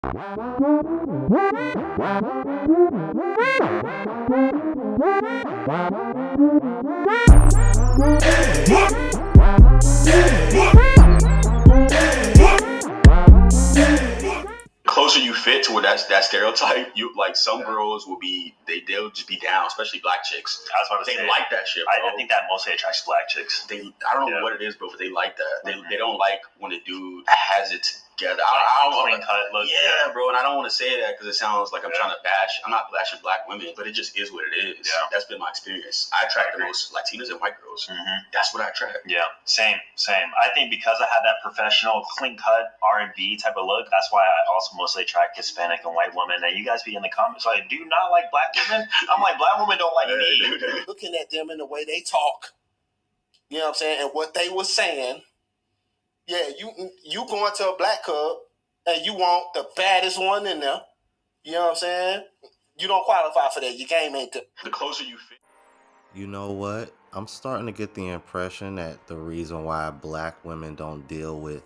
Closer you fit to what that stereotype, you like some girls will be they'll just be down, especially black chicks. I was about to They say, like that shit, bro. I think that mostly attracts black chicks. I don't know what it is, bro, but they like that. They don't like when a dude has it together. I don't clean cut look. Yeah, bro, and I don't want to say that because it sounds like I'm trying to bash. I'm not bashing black women, but it just is what it is. Yeah. That's been my experience. I attract the most Latinas and white girls. Mm-hmm. That's what I attract. Yeah, same. I think because I have that professional, clean cut R&B type of look, that's why I also mostly attract Hispanic and white women. And you guys be in the comments like, do you not like black women? I'm like, black women don't like me. Looking at them in the way they talk, you know what I'm saying, and what they were saying. Yeah, you going to a black club and you want the baddest one in there. You know what I'm saying? You don't qualify for that. Your game ain't good. The closer you fit. You know what? I'm starting to get the impression that the reason why black women don't deal with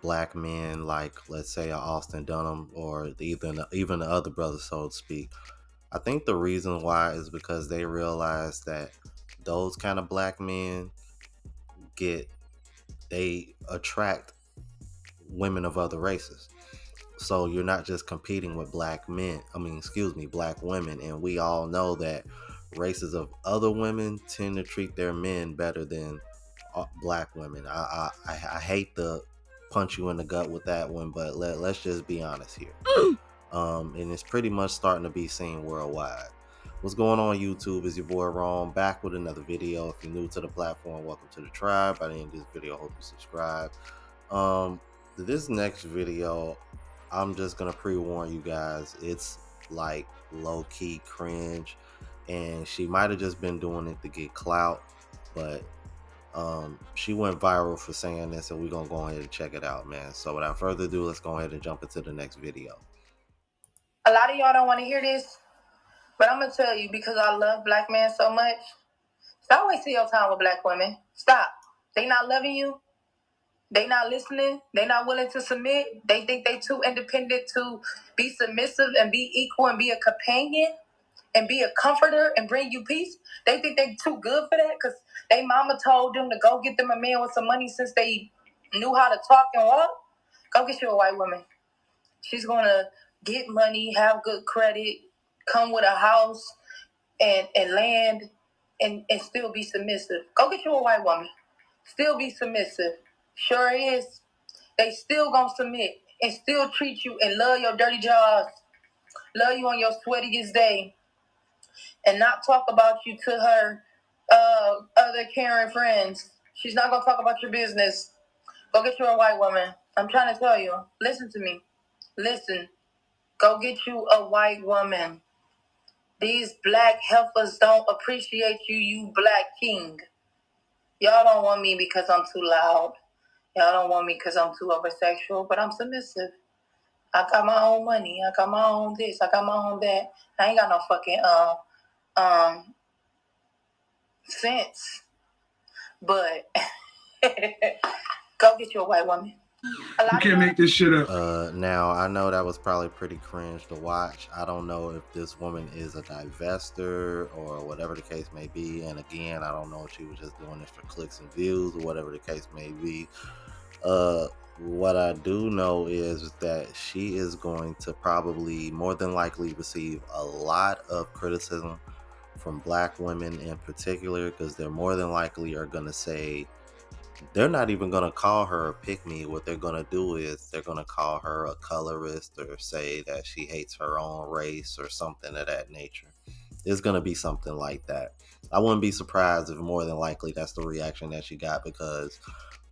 black men like, let's say, a Austin Dunham or even the other brothers, so to speak. I think the reason why is because they realize that those kind of black men they attract women of other races. So you're not just competing with black women, and we all know that races of other women tend to treat their men better than black women. I hate to punch you in the gut with that one, but let's just be honest here. And it's pretty much starting to be seen worldwide. What's going on, YouTube? Is your boy Ron back with another video. If you're new to the platform, welcome to the tribe. By the end of this video, hope you subscribe. This next video, I'm just gonna pre-warn you guys, it's like low-key cringe, and she might have just been doing it to get clout, but she went viral for saying this, and we're gonna go ahead and check it out, man. So without further ado, let's go ahead and jump into the next video. A lot of y'all don't want to hear this, but I'm gonna tell you, because I love black men so much. Stop wasting your time with black women. Stop. They not loving you. They not listening. They not willing to submit. They think they too independent to be submissive and be equal and be a companion and be a comforter and bring you peace. They think they too good for that because they mama told them to go get them a man with some money since they knew how to talk and walk. Go get you a white woman. She's going to get money, have good credit, come with a house and land and still be submissive. Go get you a white woman. Still be submissive. Sure is. They still gonna submit and still treat you and love your dirty jaws, love you on your sweatiest day, and not talk about you to her other caring friends. She's not gonna talk about your business. Go get you a white woman. I'm trying to tell you. Listen to me. Listen. Go get you a white woman. These black heifers don't appreciate you, you black king. Y'all don't want me because I'm too loud. Y'all don't want me because I'm too oversexual, but I'm submissive. I got my own money. I got my own this. I got my own that. I ain't got no fucking sense. But go get you a white woman. You can't make this shit up. Now, I know that was probably pretty cringe to watch. I don't know if this woman is a divester or whatever the case may be. And again, I don't know if she was just doing this for clicks and views or whatever the case may be. What I do know is that she is going to probably more than likely receive a lot of criticism from black women in particular, because they're more than likely are going to say, they're not even going to call her a pick-me. What they're going to do is they're going to call her a colorist or say that she hates her own race or something of that nature. It's going to be something like that. I wouldn't be surprised if more than likely that's the reaction that she got, because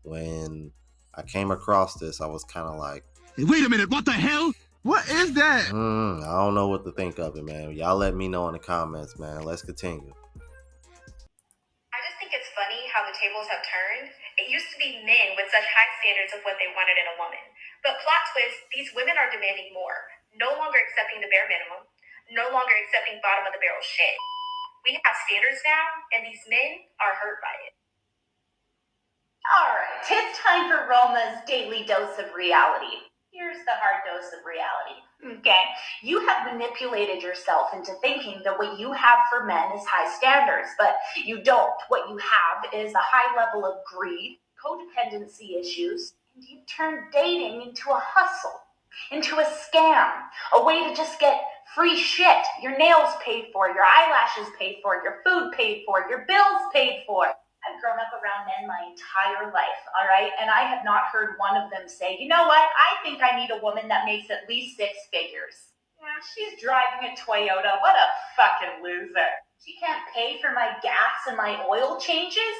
when I came across this, I was kind of like, Hey, wait a minute, what the hell? What is that? I don't know what to think of it, man. Y'all let me know in the comments, man. Let's continue. I just think it's funny how the tables have turned. It used to be men with such high standards of what they wanted in a woman. But plot twist, these women are demanding more. No longer accepting the bare minimum. No longer accepting bottom of the barrel shit. We have standards now, and these men are hurt by it. All right, it's time for Roma's daily dose of reality. Here's the hard dose of reality. Okay, you have manipulated yourself into thinking that what you have for men is high standards, but you don't. What you have is a high level of greed, codependency issues, and you turn dating into a hustle, into a scam, a way to just get free shit. Your nails paid for, your eyelashes paid for, your food paid for, your bills paid for. I've grown up around men my entire life, all right? And I have not heard one of them say, you know what? I think I need a woman that makes at least 6 figures. Yeah, she's driving a Toyota. What a fucking loser. She can't pay for my gas and my oil changes?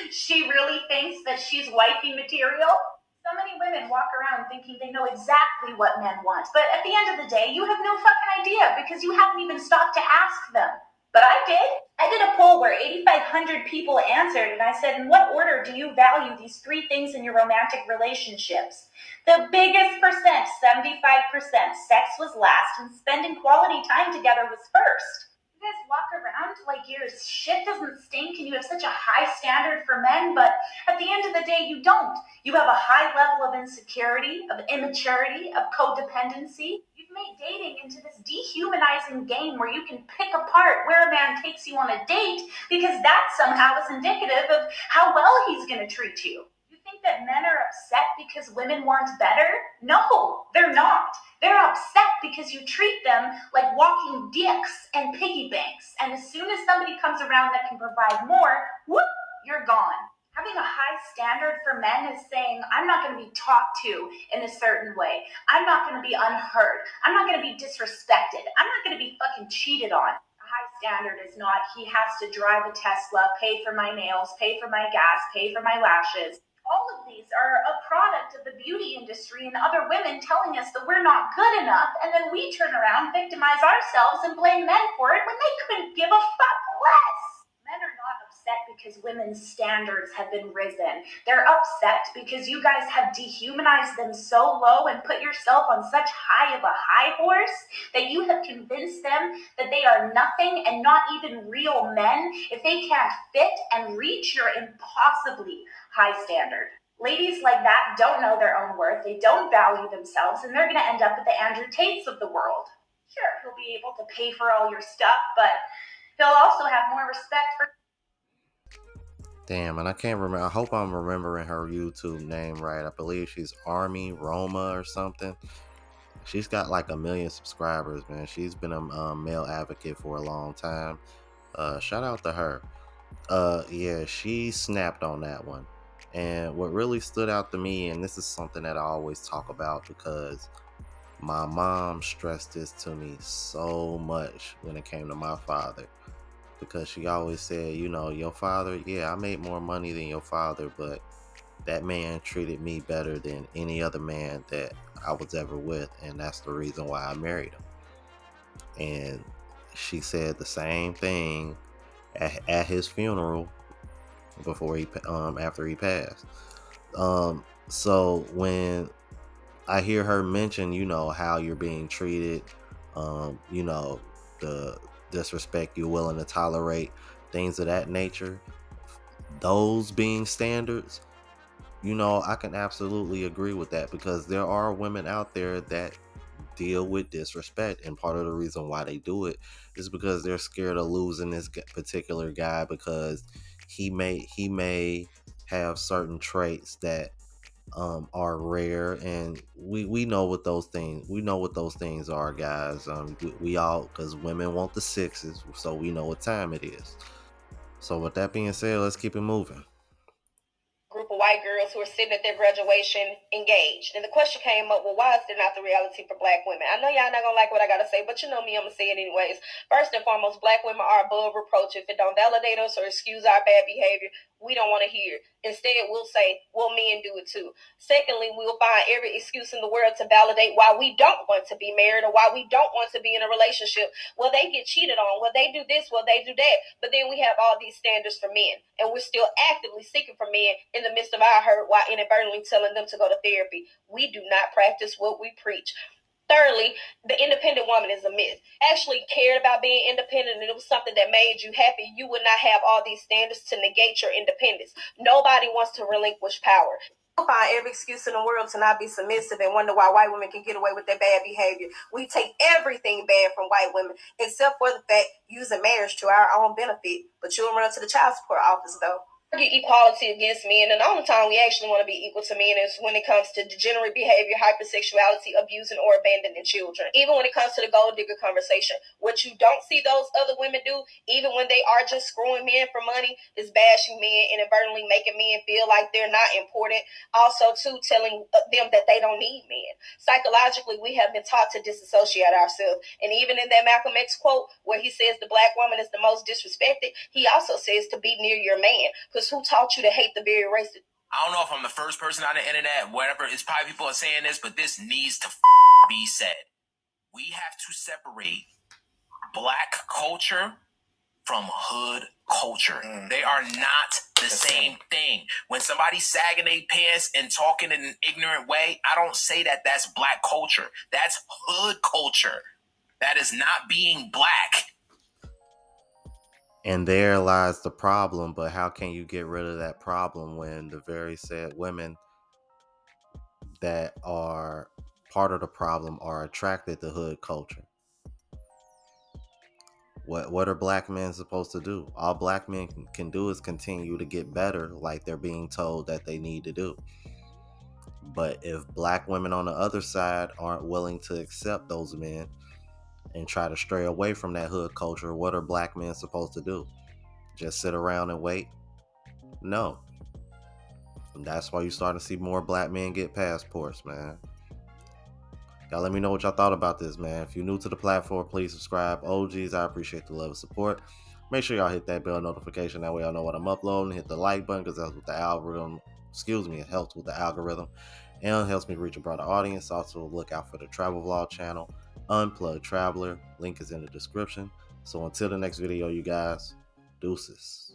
She really thinks that she's wifey material? So many women walk around thinking they know exactly what men want. But at the end of the day, you have no fucking idea because you haven't even stopped to ask them. But I did. I did a poll where 8,500 people answered, and I said, in what order do you value these 3 things in your romantic relationships? The biggest percent, 75%, sex was last, and spending quality time together was first. You guys walk around like your shit doesn't stink and you have such a high standard for men, but at the end of the day, you don't. You have a high level of insecurity, of immaturity, of codependency. You've made dating into this dehumanizing game where you can pick apart where a man takes you on a date because that somehow is indicative of how well he's going to treat you. You think that men are upset because women want better? No, they're not. They're upset because you treat them like walking dicks and piggy banks. And as soon as somebody comes around that can provide more, whoop, you're gone. Having a high standard for men is saying, I'm not going to be talked to in a certain way. I'm not going to be unheard. I'm not going to be disrespected. I'm not going to be fucking cheated on. A high standard is not, he has to drive a Tesla, pay for my nails, pay for my gas, pay for my lashes. All of these are a product of the beauty industry and other women telling us that we're not good enough, and then we turn around, victimize ourselves, and blame men for it when they couldn't give a fuck less. Men are not upset because women's standards have been risen. They're upset because you guys have dehumanized them so low and put yourself on such high of a high horse that you have convinced them that they are nothing and not even real men if they can't fit and reach your impossibly high standard. Ladies like that don't know their own worth, they don't value themselves, and they're going to end up with the Andrew Tates of the world. Sure, he'll be able to pay for all your stuff, but he'll also have more respect for... Damn, and I can't remember. I hope I'm remembering her YouTube name right. I believe she's Army Roma or something. She's got like 1 million subscribers, man. She's been a male advocate for a long time. Shout out to her. Yeah, she snapped on that one. And what really stood out to me, and this is something that I always talk about because my mom stressed this to me so much when it came to my father. Because she always said, you know, your father, yeah, I made more money than your father, but that man treated me better than any other man that I was ever with. And that's the reason why I married him. And she said the same thing at his funeral before after he passed. So when I hear her mention, you know, how you're being treated, you know, the disrespect you're willing to tolerate, things of that nature, those being standards, you know, I can absolutely agree with that because there are women out there that deal with disrespect, and part of the reason why they do it is because they're scared of losing this particular guy because he may have certain traits that are rare, and we know what those things are, guys. We all, because women want the 6s, so we know what time it is. So with that being said, let's keep it moving. Group of white girls who are sitting at their graduation engaged. And the question came up, well, why is there not the reality for black women? I know y'all not going to like what I got to say, but you know me, I'm going to say it anyways. First and foremost, black women are above reproach. If it don't validate us or excuse our bad behavior, we don't want to hear. Instead, we'll say, well, men do it too. Secondly, we'll find every excuse in the world to validate why we don't want to be married or why we don't want to be in a relationship. Well, they get cheated on. Well, they do this. Well, they do that. But then we have all these standards for men. And we're still actively seeking for men in the midst of our hurt while inadvertently telling them to go to therapy. We do not practice what we preach. Thirdly, the independent woman is a myth. Actually cared about being independent and it was something that made you happy, you would not have all these standards to negate your independence. Nobody wants to relinquish power. find every excuse in the world to not be submissive and wonder why white women can get away with their bad behavior. We take everything bad from white women, except for the fact using marriage to our own benefit. But you'll run to the child support office, though. Equality against men, and the only time we actually want to be equal to men is when it comes to degenerate behavior, hypersexuality, abusing or abandoning children. Even when it comes to the gold digger conversation, what you don't see those other women do, even when they are just screwing men for money, is bashing men, inadvertently making men feel like they're not important. Also, too, telling them that they don't need men. Psychologically, we have been taught to disassociate ourselves, and even in that Malcolm X quote where he says the black woman is the most disrespected, he also says to be near your man. Because who taught you to hate the very race? I don't know if I'm the first person on the internet, whatever. It's probably people are saying this, but this needs to be said. We have to separate black culture from hood culture. They are not the same thing. When somebody's sagging their pants and talking in an ignorant way, I don't say that that's black culture. That's hood culture. That is not being black. And there lies the problem, but how can you get rid of that problem when the very said women that are part of the problem are attracted to hood culture? What are black men supposed to do? All black men can do is continue to get better like they're being told that they need to do. But if black women on the other side aren't willing to accept those men and try to stray away from that hood culture, what are black men supposed to do? Just sit around and wait? No. And that's why you start to see more black men get passports, man. Y'all let me know what y'all thought about this, man. If you're new to the platform, please subscribe. OGs, I appreciate the love and support. Make sure y'all hit that bell notification. That way y'all know what I'm uploading. Hit the like button because that's what the algorithm, it helps with the algorithm. And it helps me reach a broader audience. Also, look out for the travel vlog channel, Unplugged Traveler. Link is in the description. So until the next video, you guys, deuces.